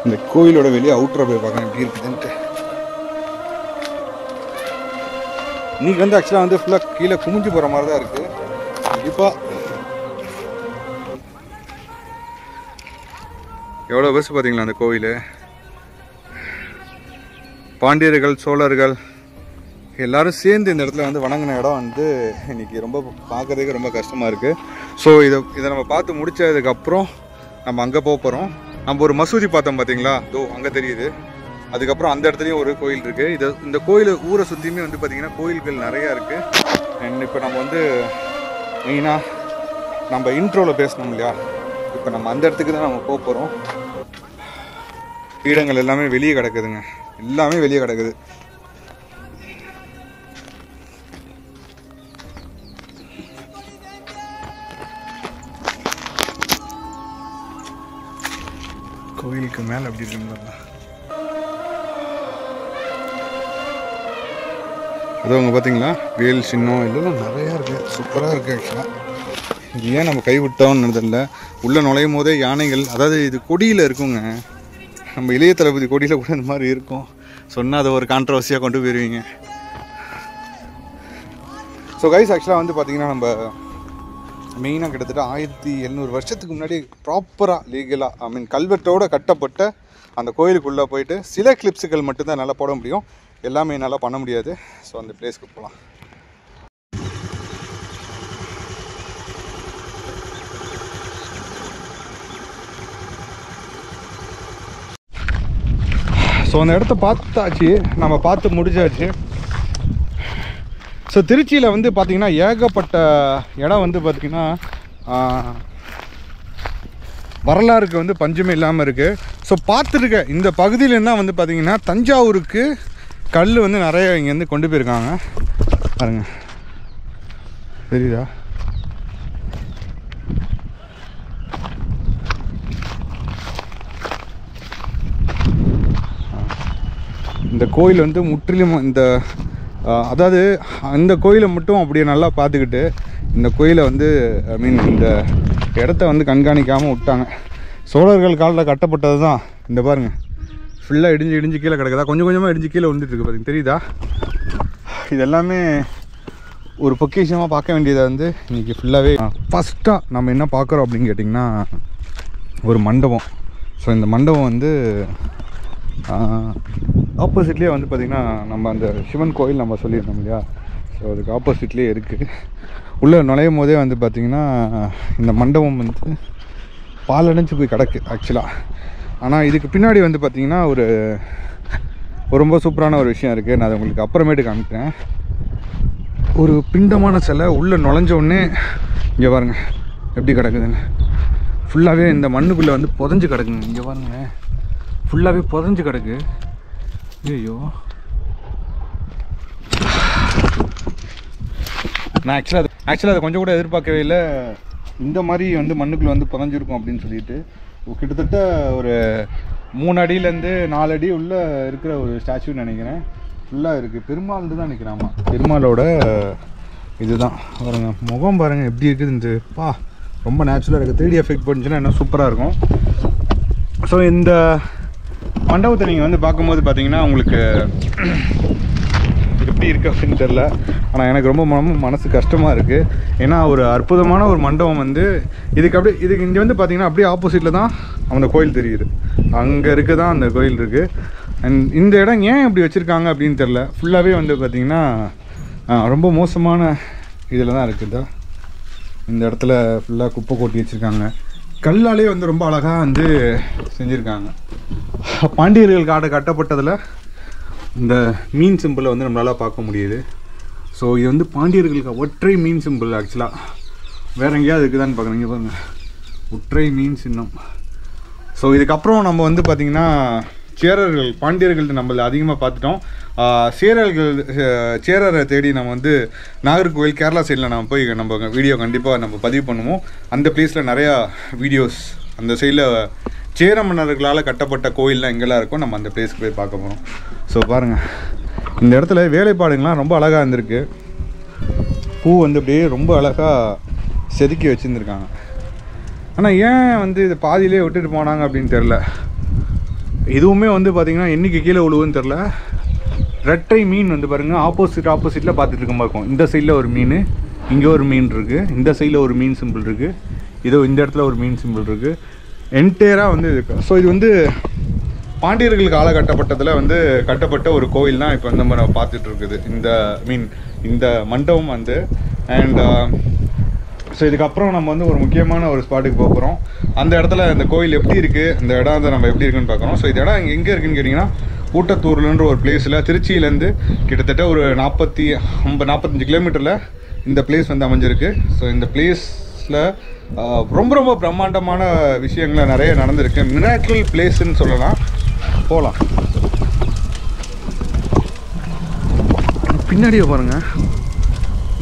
இந்த கோயிலோட வெளியே அவுட்டரை போய் பார்க்க எப்படி இருக்குதுன்ட்டு. இன்னைக்கு வந்து ஆக்சுவலாக வந்து ஃபுல்லாக கீழே குமிஞ்சு போகிற மாதிரி தான் இருக்குது. கண்டிப்பாக எவ்வளோ பஸ் பார்த்தீங்களா அந்த கோவில். பாண்டியர்கள் சோழர்கள் எல்லாரும் சேர்ந்து இந்த இடத்துல வந்து வணங்கின இடம் வந்து இன்னைக்கு ரொம்ப பார்க்குறதுக்கு ரொம்ப கஷ்டமாக இருக்குது. ஸோ இதை நம்ம பார்த்து முடித்ததுக்கப்புறம் நம்ம அங்கே போக போகிறோம். நம்ம ஒரு மசூதி பார்த்தோம் பார்த்தீங்களா, அங்கே தெரியுது. அதுக்கப்புறம் அந்த இடத்துலையும் ஒரு கோயில் இருக்குது. இந்த கோயில் ஊரை சுற்றியுமே வந்து பார்த்திங்கன்னா கோயில்கள் நிறையா இருக்குது. அண்ட் இப்போ நம்ம வந்து மெயினாக நம்ம இன்ட்ரோவில் பேசணும் இல்லையா, இப்போ நம்ம அந்த இடத்துக்கு தான் நம்ம போக போகிறோம். பீடங்கள் எல்லாமே வெளியே கிடக்குதுங்க, எல்லாமே வெளியே கிடக்குது. கோயிலுக்கு மேலே அப்படி இருக்குங்களா, அது அவங்க பார்த்தீங்களா வேல் சின்னம் இதெல்லாம் நிறையா இருக்குது. சூப்பராக இருக்குது. ஆக்சுவலாக இது ஏன் நம்ம கைவிட்டோம்னு தெரியல. உள்ளே நுழையும் போதே யானைகள், அதாவது இது கொடியில் இருக்குங்க. நம்ம இளைய தளபதி கொடியில் கூட இந்த மாதிரி இருக்கும். சொன்னால் அதை ஒரு கான்ட்ரவர்சியாக கொண்டு போயிடுவீங்க. ஸோ கைஸ் ஆக்சுவலாக வந்து பார்த்திங்கன்னா நம்ம மெயினாக கிட்டத்தட்ட 1700 வருஷத்துக்கு முன்னாடி ப்ராப்பராக லீகலாக கல்வெட்டோடு கட்டப்பட்ட அந்த கோயிலுக்குள்ளே போயிட்டு சில கிளிப்ஸுகள் மட்டும்தான் நல்லா போட முடியும், எல்லாமே நல்லா பண்ண முடியாது. ஸோ அந்த பிளேஸ்க்கு போகலாம். ஸோ அந்த இடத்த பார்த்தாச்சு, நம்ம பார்த்து முடிச்சாச்சு. ஸோ திருச்சியில் வந்து பார்த்திங்கன்னா ஏகப்பட்ட இடம் வந்து பார்த்திங்கன்னா வரலாறுக்கு வந்து பஞ்சமே இல்லாமல் இருக்குது. ஸோ பார்த்துருக்க இந்த பகுதியிலேருந்து தான் வந்து பார்த்திங்கன்னா தஞ்சாவூருக்கு கல் வந்து நிறைய இங்கேருந்து கொண்டு போயிருக்காங்க. பாருங்க தெரியுதா, இந்த கோயில் வந்து முற்றிலும் இந்த அதாவது அந்த கோயிலை மட்டும் அப்படியே நல்லா பார்த்துக்கிட்டு இந்த கோயிலை வந்து இந்த இடத்த வந்து கண்காணிக்காமல் விட்டாங்க. சோழர்கள் காலில் கட்டப்பட்டது தான். இந்த பாருங்கள் ஃபுல்லாக இடிஞ்சு கீழே கிடக்குதா, கொஞ்சம் கொஞ்சமாக இடிஞ்சு கீழே வந்துட்டுருக்கு பாருங்க, தெரியுதா. இது எல்லாமே ஒரு பொக்கிஷமாக பார்க்க வேண்டியதை வந்து இன்றைக்கி ஃபுல்லாகவே ஃபஸ்ட்டாக நம்ம என்ன பார்க்குறோம் அப்படின்னு கேட்டிங்கன்னா ஒரு மண்டபம். ஸோ இந்த மண்டபம் வந்து ஆப்போசிட்லேயே வந்து பார்த்திங்கன்னா நம்ம அந்த சிவன் கோயில் நம்ம சொல்லியிருந்தோம் இல்லையா, ஸோ அதுக்கு ஆப்போசிட்லேயே இருக்குது. உள்ளே நுழையும் போதே வந்து பார்த்திங்கன்னா இந்த மண்டபம் வந்து பாலடைஞ்சு போய் கிடக்கு ஆக்சுவலாக. ஆனால் இதுக்கு பின்னாடி வந்து பார்த்திங்கன்னா ஒரு ரொம்ப சூப்பரான ஒரு விஷயம் இருக்குது. நான் அதை உங்களுக்கு அப்புறமேட்டு காமிக்கிறேன். ஒரு பிண்டமான சிலை உள்ளே நுழைஞ்சோடனே இங்கே பாருங்க எப்படி கிடக்குதுன்னு. ஃபுல்லாகவே இந்த மண்ணுக்குள்ளே வந்து புதஞ்சு கிடக்குங்க. இங்கே பாருங்க ஃபுல்லாகவே புதஞ்சு கிடக்கு. ஐயோ, நான் ஆக்சுவலாக அதை கொஞ்சம் கூட எதிர்பார்க்கவே இல்லை. இந்த மாதிரி வந்து மண்ணுக்குள்ளே வந்து புதஞ்சிருக்கும் அப்படின்னு சொல்லிட்டு. கிட்டத்தட்ட ஒரு 3 அடியிலேருந்து 4 அடி உள்ளே இருக்கிற ஒரு ஸ்டாச்சுன்னு நினைக்கிறேன். ஃபுல்லாக இருக்குது. பெருமாள் தான் நினைக்கிறேன். ஆமாம், பெருமாளோட இதுதான். பாருங்க முகம் பாருங்கள் எப்படி இருக்குது. இந்த ரொம்ப நேச்சுரலாக இருக்குது. 3D எஃபெக்ட் பண்ணிச்சுன்னா இன்னும் சூப்பராக இருக்கும். ஸோ இந்த மண்டபத்தை நீங்கள் வந்து பார்க்கும்போது பார்த்தீங்கன்னா உங்களுக்கு எப்படி இருக்குது அப்படின்னு தெரில. ஆனால் எனக்கு ரொம்ப மனசு கஷ்டமாக இருக்குது. ஏன்னா ஒரு அற்புதமான ஒரு மண்டபம் வந்து இதுக்கு இங்கே வந்து பார்த்திங்கன்னா அப்படியே ஆப்போசிட்டில் தான் அந்த கோயில் தெரியுது. அங்கே இருக்குது தான் அந்த கோயில் இருக்குது. அண்ட் இந்த இடம் ஏன் இப்படி வச்சுருக்காங்க அப்படின்னு தெரில. ஃபுல்லாகவே வந்து பார்த்திங்கன்னா ரொம்ப மோசமான இதில் தான் இருக்குதா. இந்த இடத்துல ஃபுல்லாக குப்பை கொட்டி வச்சுருக்காங்க. கல்லாலே வந்து ரொம்ப அழகாக வந்து செஞ்சுருக்காங்க. பாண்டியர்கள் காடு கட்டப்பட்டதில் இந்த மீன் சிம்பிளை வந்து நம்மளால் பார்க்க முடியுது. ஸோ இது வந்து பாண்டியர்களுக்கு ஒற்றை மீன் சிம்பிள். ஆக்சுவலாக வேறு எங்கேயாவது இருக்குதான்னு பார்க்குறீங்க பாருங்கள், ஒற்றை மீன் சின்னம். ஸோ இதுக்கப்புறம் நம்ம வந்து பார்த்திங்கன்னா சேரர்கள் பாண்டியர்கள்ட்ட நம்மள அதிகமாக பார்த்துட்டோம். சேரரை தேடி நம்ம வந்து நாகர்கோவில் கேரளா சைடில் நம்ம போய் நம்ம வீடியோ கண்டிப்பாக நம்ம பதிவு பண்ணுவோம். அந்த பிளேஸில் நிறையா வீடியோஸ் அந்த சைடில் சேர மன்னர்களால் கட்டப்பட்ட கோயிலெலாம் எங்கெல்லாம் இருக்கும் நம்ம அந்த பிளேஸ்க்கு போய் பார்க்க போகிறோம். ஸோ பாருங்கள், இந்த இடத்துல வேலைப்பாடுங்கள்லாம் ரொம்ப அழகாக இருந்திருக்கு. பூ வந்து அப்படியே ரொம்ப அழகாக செதுக்கி வச்சுருந்துருக்காங்க. ஆனால் ஏன் வந்து இது பாதியிலே விட்டுட்டு போனாங்க அப்படின்னு தெரில. இதுவுமே வந்து பார்த்திங்கன்னா என்றைக்கு கீழே விழுவுன்னு தெரில. ரெட்டை மீன் வந்து பாருங்கள், ஆப்போசிட்டில் பார்த்துட்டு இருக்க மாதிரி இருக்கும். இந்த சைடில் ஒரு மீன், இங்கே ஒரு மீன் இருக்குது, இந்த சைடில் ஒரு மீன் சிம்பிள் இருக்குது, இதோ இந்த இடத்துல ஒரு மீன் சிம்பிள் இருக்குது, என்டையராக வந்து இருக்குது. ஸோ இது வந்து பாண்டியர்கள் காலகட்டப்பட்டதில் வந்து கட்டப்பட்ட ஒரு கோயில் தான் இப்போ வந்து நம்ம பார்த்துட்டு இருக்குது. இந்த மண்டபம் வந்து அண்ட் ஸோ இதுக்கப்புறம் நம்ம வந்து ஒரு முக்கியமான ஒரு ஸ்பாட்டுக்கு போக போகிறோம். அந்த இடத்துல இந்த கோயில் எப்படி இருக்குது, இந்த இடம் வந்து நம்ம எப்படி இருக்குன்னு பார்க்குறோம். ஸோ இந்த இடம் எங்கே இருக்குதுன்னு கேட்டிங்கன்னா ஊட்டத்தூர்லன்ற ஒரு பிளேஸில் திருச்சியிலேருந்து கிட்டத்தட்ட ஒரு 45 கிலோமீட்டரில் இந்த பிளேஸ் வந்து அமைஞ்சிருக்கு. ஸோ இந்த பிளேஸில் ரொம்ப ரொம்ப பிரம்மாண்டமான விஷயங்கள் நிறைய நடந்திருக்கு. மிராக்கிள் பிளேஸ்ன்னு சொல்லலாம். போகலாம். பின்னாடியே பாருங்கள்,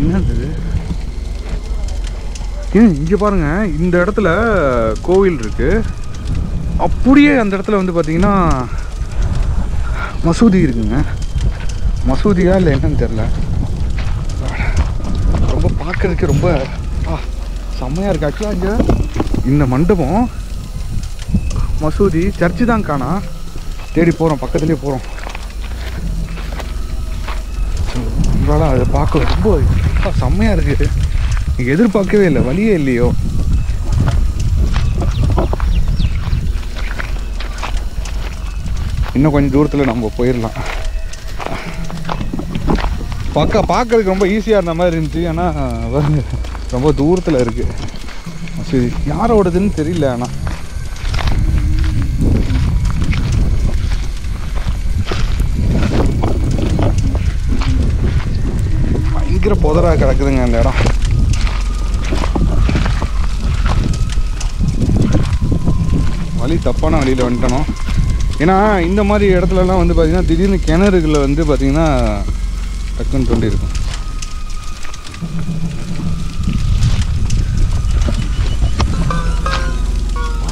என்னது இங்கே பாருங்கள், இந்த இடத்துல கோவில் இருக்குது. அப்படியே அந்த இடத்துல வந்து பார்த்திங்கன்னா மசூதி இருக்குங்க. மசூதியா இல்லை என்னன்னு தெரில. ரொம்ப பார்க்குறதுக்கு ரொம்ப செம்மையாக இருக்குது. ஆக்சுவலாக இங்கே இந்த மண்டபம் மசூதி சர்ச்சு தான் காணா. தேடி போகிறோம், பக்கத்துலேயே போகிறோம். நம்மளால அதை பார்க்க ரொம்ப செம்மையாக இருக்குது. நீங்கள் எதிர்பார்க்கவே இல்லை, வழியே இல்லையோ. இன்னும் கொஞ்சம் தூரத்தில் நம்ம போயிடலாம். பார்க்கறதுக்கு ரொம்ப ஈஸியாக இருந்த மாதிரி இருந்துச்சு. ஆனால் ரொம்ப தூரத்தில் இருக்குது. சரி, யாரோடதுன்னு தெரியல. ஆனால் பயங்கர புதராக கிடக்குதுங்க அந்த இடம். வழி தப்பான வழியில் வந்துட்டணும். ஏன்னா இந்த மாதிரி இடத்துலலாம் வந்து பார்த்திங்கன்னா திடீர்னு கிணறுகளில் வந்து பார்த்திங்கன்னா டக்குன்னு தோண்டி இருக்கும்.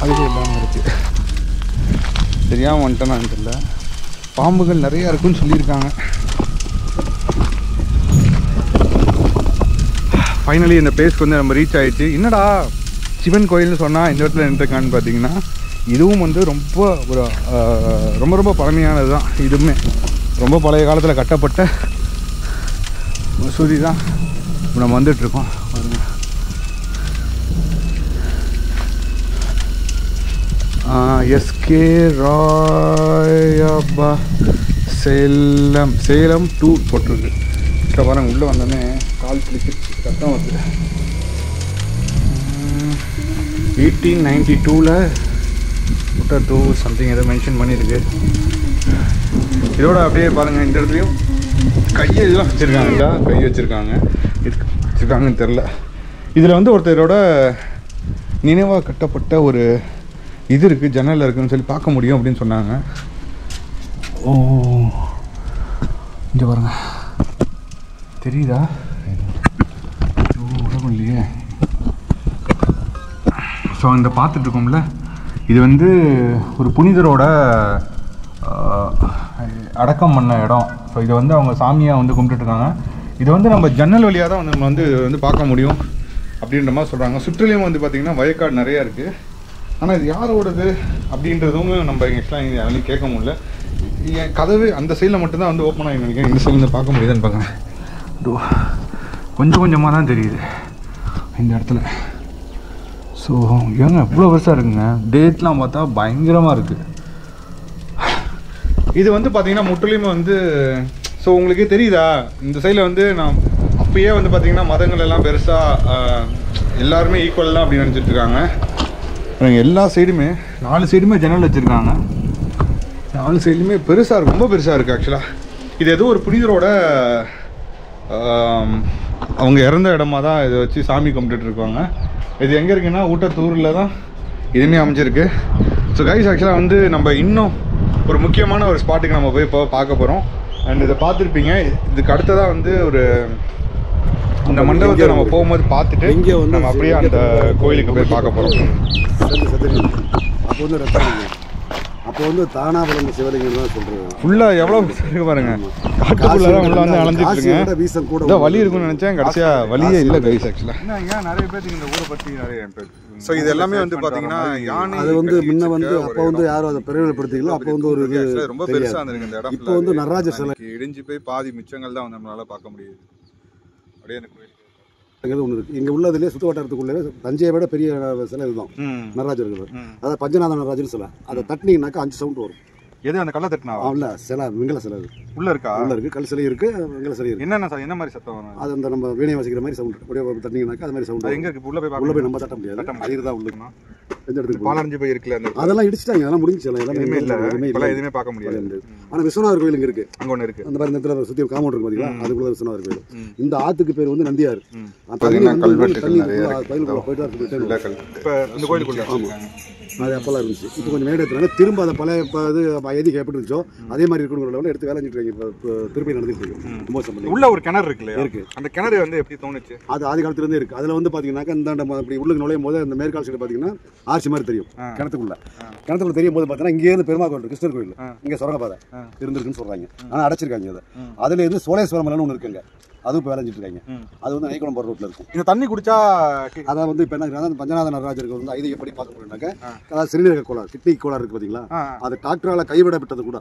அதுவே இல்லாமல் இருக்குது. தெரியாமல் வந்துட்டேனான்னு தெரியல. பாம்புகள் நிறையா இருக்குன்னு சொல்லியிருக்காங்க. ஃபைனலி இந்த பிளேஸ்க்கு வந்து நம்ம ரீச் ஆகிடுச்சு. என்னடா சிவன் கோயில்னு சொன்னால் இந்த இடத்துல நின்றுருக்கான்னு பார்த்தீங்கன்னா இதுவும் வந்து ரொம்ப ரொம்ப பழமையானது தான். இதுவுமே ரொம்ப பழைய காலத்தில் கட்டப்பட்ட மசூதி தான். இப்போ நம்ம வந்துட்டுருக்கோம் பாருங்க. எஸ்கே ராயப்பா சேலம் 2 போட்டிருக்கு. இப்போ பாருங்க, உள்ளே வந்தோடனே கால் கிளிக்கு கஷ்டம் வருது. 1892 2 சம்திங் ஏதோ மென்ஷன் பண்ணியிருக்கு. இதோட அப்படியே பாருங்கள், இந்த இடத்துலையும் கையை இதெல்லாம் வச்சுருக்காங்கடா, கை வச்சுருக்காங்க. இதுக்கு வச்சுருக்காங்கன்னு தெரில. இதில் வந்து ஒருத்தரோட நினைவாக கட்டப்பட்ட ஒரு இது இருக்குது, ஜன்னலில் இருக்குதுன்னு சொல்லி பார்க்க முடியும் அப்படின்னு சொன்னாங்க. ஓ, இங்கே பாருங்க, தெரியுதா? உடம்பு இல்லையே. ஸோ இந்த பார்த்துட்ருக்கோம்ல, இது வந்து ஒரு புனிதரோட அடக்கம் பண்ண இடம். ஸோ இதை வந்து அவங்க சாமியாக வந்து கும்பிட்டுருக்காங்க. இது வந்து நம்ம ஜன்னல் வழியாக தான் நம்ம வந்து பார்க்க முடியும் அப்படின்ற மாதிரி சொல்கிறாங்க. சுற்றிலையும் வந்து பார்த்திங்கன்னா வயக்காடு நிறையா இருக்குது. ஆனால் இது யாரோடது அப்படின்றதும் நம்ம ஆக்சுவலாக யாரையும் கேட்க முடியல. என் கதவு அந்த சைடில் மட்டும்தான் வந்து ஓப்பன் ஆகி நினைக்கிறேன். இந்த சைடில் பார்க்க முடியுதுன்னு பார்க்குறேன். கொஞ்சம் கொஞ்சமாக தான் தெரியுது இந்த இடத்துல. ஸோ ஏங்க எவ்வளோ பெருசாக இருக்குங்க. டேட்லாம் பார்த்தா பயங்கரமாக இருக்குது. இது வந்து பார்த்திங்கன்னா முற்றிலுமே வந்து ஸோ உங்களுக்கே தெரியுதா, இந்த சைடில் வந்து நான் அப்பயே வந்து பார்த்திங்கன்னா மதங்கள் எல்லாம் பெருசாக எல்லாருமே ஈக்குவல் தான் அப்படின்னு நினச்சிட்ருக்காங்க. எல்லா சைடுமே 4 சைடுமே ஜன்னல் வச்சுருக்காங்க. 4 சைடுமே பெருசாக இருக்குது, ரொம்ப பெருசாக இருக்குது ஆக்சுவலாக. இது ஏதோ ஒரு புனிதரோட அவங்க இறந்த இடமா தான் இதை வச்சு சாமி கும்பிட்டுட்டு இருக்காங்க. இது எங்கே இருக்குன்னா ஊட்டத்தூரில் தான் இதுவுமே அமைஞ்சிருக்கு. ஸோ கைஸ் ஆக்சுவலாக வந்து நம்ம இன்னும் ஒரு முக்கியமான ஒரு ஸ்பாட்டுக்கு நம்ம போய் இப்போ பார்க்க போகிறோம். அண்ட் இதை பார்த்துருப்பீங்க. இதுக்கு அடுத்ததாக வந்து ஒரு இந்த மண்டபத்தை நம்ம போகும்போது பார்த்துட்டு இங்கே வந்து நம்ம அப்படியே அந்த கோயிலுக்கு போய் பார்க்க போகிறோம். அப்போ வந்து ரத்தம், அப்போ வந்து தானா வளர்ந்த சிவலிங்கம் தான் சொல்றது. ஃபுல்லாக எவ்வளோ இருக்கு பாருங்க. காட்டுக்குள்ளதான் உள்ள வந்து அலைஞ்சிட்டு வீசம் கூட வலி இருக்குன்னு நினைச்சேன். கடைசியா வலியே இல்லை கைஸ் ஆக்சுவலாக. நிறைய பேருக்கு இந்த ஊரை பற்றி நிறைய பேர். ஸோ இது எல்லாமே வந்து பார்த்தீங்கன்னா யானை அது வந்து முன்ன வந்து அப்போ வந்து யாரும் அதை பிரயோகப்படுத்திக்கலாம். அப்போ வந்து ஒரு ரொம்ப பெருசாக இருந்திருக்கு இந்த இடம். இப்போ வந்து நடராஜர் சிலை இடிஞ்சு போய் பாதி மிச்சங்கள் தான் நம்மளால பார்க்க முடியுது. அப்படியே அந்த கோயில் ஒன்று இருக்குது. இங்கே உள்ளதுலேயே சுற்று வட்டாரத்துக்குள்ளே தஞ்சையை விட பெரிய சிலை இதுதான் நடராஜர் இருக்கிறது. அதாவது பஞ்சநாத நடராஜர் சிலை. அதை தட்டினீங்கன்னாக்கா 5 சவுண்ட் வரும். எது அந்த கல்லை தட்டினா? இல்லை, சிலை வெங்கல சிலை உள்ள இருக்கா? உள்ள இருக்குது. கல் சிலை இருக்குது, வெங்கல சிலை இருக்குது. என்ன மாதிரி சத்தம் வரும்? அது அந்த நம்ம வீணை வாசிக்கிற மாதிரி சவுண்ட். அப்படியே தட்டினீங்கன்னாக்கா அது மாதிரி சவுண்ட். எங்கே இருக்குது? உள்ள போய் நம்ம தட்ட முடியாது. அழிவு தான் உள்ளுக்குமா எந்த இடத்துக்கு பாலடைஞ்சு போய் இருக்குல்ல அந்த அதெல்லாம் இடிச்சிட்டாங்க. அதெல்லாம் முடிஞ்சு எதுவுமே இல்லை, எதுவுமே பார்க்க முடியாது. ஆனால் விஸ்வநாதர் கோயில் இங்கே இருக்குது. அங்கே ஒன்று இருக்குது. அந்த மாதிரி நேரத்தில் சுற்றி காம்பவுண்ட் இருக்கு பார்த்தீங்களா, அதுக்குள்ள விஸ்வநாதர் கோயில். இந்த ஆற்றுக்கு பேர் வந்து நந்தியாறு. இப்போ இந்த கோயிலுக்குள்ள அது அப்போல்லாம் இருந்துச்சு. இப்போ கொஞ்சம் மேடை எடுத்துனாங்க. திரும்ப அதை பழைய இது எதுக்கு எப்படி இருந்துச்சோ அதே மாதிரி இருக்கணுங்கிற லெவலில் எடுத்து வேலை செஞ்சுட்டு திருப்பி நடந்துட்டு இருக்கு. உள்ள ஒரு கிணறு இருக்குல்ல, இருக்கு. அந்த கிணறு வந்து எப்படி தோணுச்சு? அது ஆதி காலத்துலேருந்து இருக்கு. அதில் வந்து பார்த்தீங்கன்னாக்கா இந்த அப்படி உள்ளுக்கு நுழையும் போது அந்த மேற்கால் சைடு பார்த்தீங்கன்னா ஆர்ச்சி மாதிரி தெரியும். கிணத்துக்குள்ள தெரியும் போது பார்த்தீங்கன்னா இங்கே இருந்து பெருமா கோயில் கிருஷ்ணர் கோயில் இங்கே சுரங்கப்பாதை இருந்திருக்குன்னு சொல்றாங்க. ஆனால் அடைச்சிருக்காங்க. அதை அதுல இருந்து சோழேஸ்வரம் மலைன்னு ஒன்று இருக்குங்க. அதுவும் இப்போ வேலைஞ்சிட்டு இருக்காங்க. அது வந்து நைக்குளம் போகிற ரோட்டில் இருக்கும். இந்த தண்ணி குடிச்சா அதை வந்து இப்போ என்ன பஞ்சநாத நடராஜருக்கு வந்து ஐதை எப்படி பார்க்க போறோம்னாக்கா, அதாவது சிறுநீரக கோளாறு, கிட்னி கோளாறு இருக்கு பார்த்தீங்களா, அது டாக்டரால கைவிடப்பட்டது கூட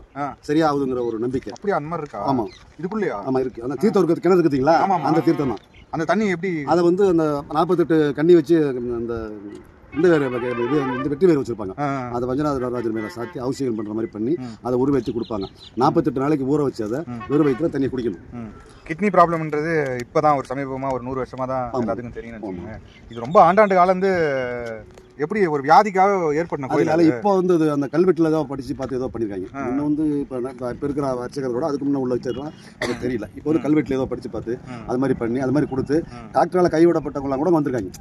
சரியாகுதுங்கிற ஒரு நம்பிக்கை. அப்படியே அந்த மாதிரி இருக்கா? ஆமா, இதுக்குள்ளேயா? ஆமா இருக்கு. அந்த தீர்த்தம் இருக்கு, கிணறு இருக்குங்களா, அந்த தீர்த்தம் தான். அந்த தண்ணி எப்படி அதை வந்து அந்த 48 கண்ணி வச்சு அந்த இந்த வெற்றி வேறு வச்சிருப்பாங்க. அதை பஞ்சநாத நடராஜர் மேலே சாத்தி அபிஷேகம் பண்ற மாதிரி பண்ணி அதை உரு வச்சு கொடுப்பாங்க. 48 நாளைக்கு ஊற வச்சு அதை வெறும் வயிற்றுல தண்ணி குடிக்கணும். கிட்னி ப்ராப்ளம்ன்றது இப்போதான் ஒரு சமீபமாக ஒரு 100 வருஷமா தான் எல்லாத்துக்கும் தெரியும். இது ரொம்ப ஆண்டாண்டு காலம் வந்து எப்படி ஒரு வியாதிக்காக ஏற்பட்ட கோயில். இப்போ வந்து அந்த கல்வெட்டில் தான் படிச்சு பார்த்து ஏதோ பண்ணியிருக்காங்க. இன்னும் வந்து இப்போ இருக்கிற அர்ச்சகரோட அதுக்கு முன்னே உள்ள வச்சிருக்கலாம் அது தெரியல. இப்போ ஒரு கல்வெட்டில் ஏதோ படிச்சு பார்த்து அது மாதிரி பண்ணி அது மாதிரி கொடுத்து டாக்டரால் கைவிடப்பட்டவங்களாம் கூட வந்திருக்காங்க.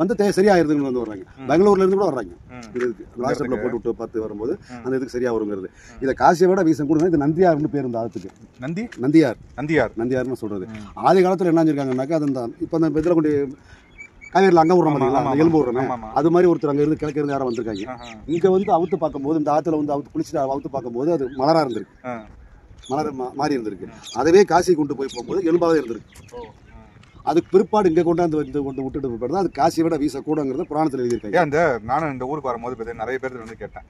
வந்து சரியாயிருதுன்னு வந்து வர்றாங்க. பெங்களூர்ல இருந்து கூட வர்றாங்க. இதுக்கு வாட்ஸ்அப்ல போட்டு விட்டு பார்த்து வரும்போது அந்த இதுக்கு சரியா வருங்கிறது. இதை காசியை விட வீசம் கொடுங்க. இது நந்தியார்னு பேர் இந்த ஆத்துக்கு. நந்தியார்னு சொல்றது. ஆதி காலத்தில் என்ன செஞ்சிருக்காங்கன்னாக்கா அது இப்போ அந்த இதில் கொண்டு காவேரியில் அங்கே விடுறோம், எலும்பு விடுறோம். அது மாதிரி ஒருத்தர் அங்கே இருந்து கிழக்கு இருந்து யாரும் வந்திருக்காங்க. இங்கே வந்து அவுத்து பார்க்கும்போது இந்த ஆற்றுல வந்து அவுத்து குளிச்சுட்டு அவுத்து பார்க்கும்போது அது மலராக இருந்திருக்கு, மலர் மாறி இருந்திருக்கு. அதுவே காசி கொண்டு போய் போகும்போது எலும்பாவே இருந்திருக்கு. அதுக்கு பிற்பாடு இங்கே கொண்டாந்து வந்து கொண்டு விட்டுட்டு பிற்பாடு அது காசியை விட வீசக்கூடங்கிறது புராணத்தில் எழுதியிருக்காங்க. அந்த நானும் இந்த ஊருக்கு வரும்போது நிறைய பேர் வந்து கேட்டேன்.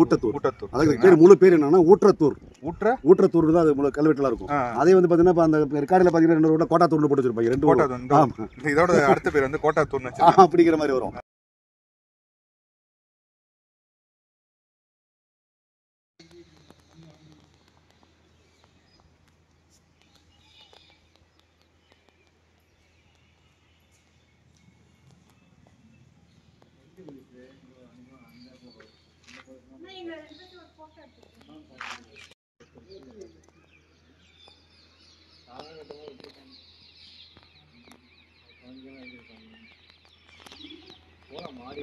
ஊட்டத்தூர் அதாவது பேர் முழு பேர் என்னன்னா ஊற்றத்தூர். ஊற்றத்தூர் தான் அது கல்வெட்டுலாம் இருக்கும். அதே வந்து பார்த்தீங்கன்னா அந்த ரெக்கார்டில் பார்த்தீங்கன்னா 2 கோட்டாத்தூர்னு போட்டு வச்சிருப்பாங்க. இதோட அடுத்த பேர் வந்து கோட்டாத்தூர் அப்படிங்கிற மாதிரி வரும். போலாம் மாடி